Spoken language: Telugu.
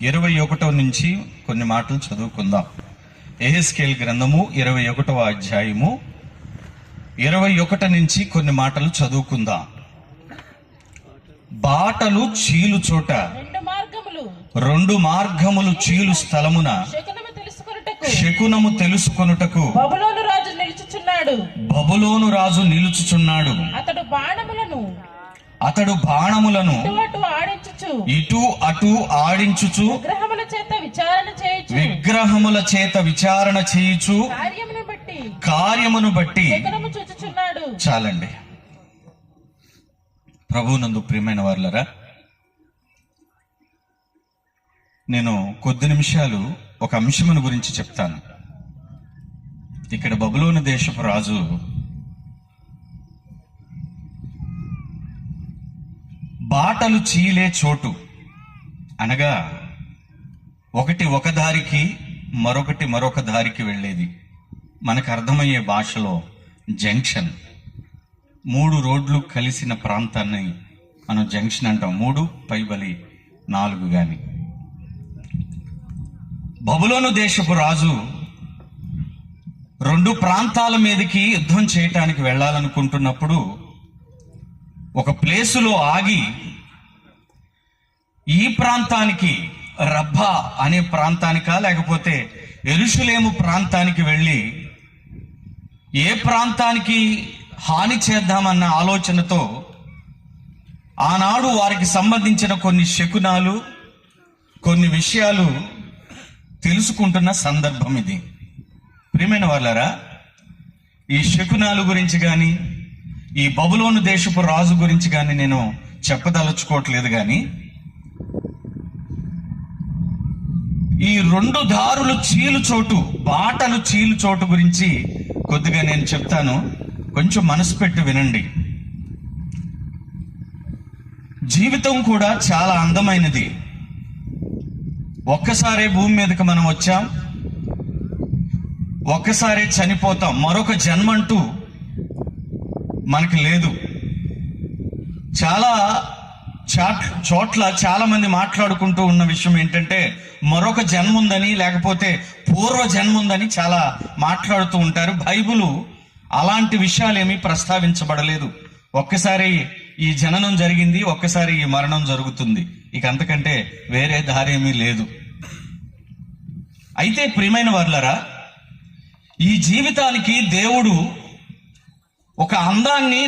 21 నుంచి కొన్ని మాటలు చదువుకుందాం. యెహెజ్కేలు గ్రంథము 21వ అధ్యాయము 21 నుంచి కొన్ని మాటలు చదువుకుందాం. బాటలు చీలు చోట రెండు మార్గములు చీలు స్థలమున శకునము తెలుసుకొనుటకు బబులోను రాజు నిలుచుచున్నాడు. అతడు బాణములను ఇటు అటు ఆడించుచు విగ్రహముల చేత విచారణ చేయుచు కార్యమును బట్టి చాలండి. ప్రభువునందు ప్రియమైన వారులారా, నేను కొద్ది నిమిషాలు ఒక అంశమును గురించి చెప్తాను. ఇక్కడ బబులోను దేశపు రాజు బాటలు చీలే చోటు అనగా ఒకటి ఒక దారికి మరొకటి మరొక దారికి వెళ్ళేది. మనకు అర్థమయ్యే భాషలో జంక్షన్, 3 రోడ్లు కలిసిన ప్రాంతాన్ని మనం జంక్షన్ అంటాం. 3 పైబలి 4 గాని. బబులోను దేశపు రాజు 2 ప్రాంతాల మీదకి యుద్ధం చేయటానికి వెళ్ళాలనుకుంటున్నప్పుడు ఒక ప్లేసులో ఆగి ఈ ప్రాంతానికి రబ్బా అనే ప్రాంతానికా లేకపోతే యెరూషలేము ప్రాంతానికి వెళ్ళి ఏ ప్రాంతానికి హాని చేద్దామన్న ఆలోచనతో ఆనాడు వారికి సంబంధించిన కొన్ని శకునాలు, కొన్ని విషయాలు తెలుసుకుంటున్న సందర్భం ఇది. ప్రియమైన వాళ్ళారా, ఈ శకునాల గురించి కానీ ఈ బబులోను దేశపు రాజు గురించి కానీ నేను చెప్పదలుచుకోవట్లేదు. కానీ ఈ 2 దారులు చీలు చోటు, బాటలు చీలు చోటు గురించి కొద్దిగా నేను చెప్తాను. కొంచెం మనసు పెట్టి వినండి. జీవితం కూడా చాలా అందమైనది. ఒక్కసారే భూమి మీదకి మనం వచ్చాం, ఒక్కసారే చనిపోతాం. మరొక జన్మంటూ మనకి లేదు. చాలా చోట్ల చాలా మంది మాట్లాడుకుంటూ ఉన్న విషయం ఏంటంటే మరొక జన్మ ఉందని, లేకపోతే పూర్వ జన్మ ఉందని చాలా మాట్లాడుతూ ఉంటారు. బైబిలు అలాంటి విషయాలేమీ ప్రస్తావించబడలేదు. ఒక్కసారి ఈ జననం జరిగింది, ఒక్కసారి ఈ మరణం జరుగుతుంది. ఇక అంతకంటే వేరే దారి ఏమీ లేదు. అయితే ప్రియమైన వారులారా, ఈ జీవితానికి దేవుడు ఒక అందాన్ని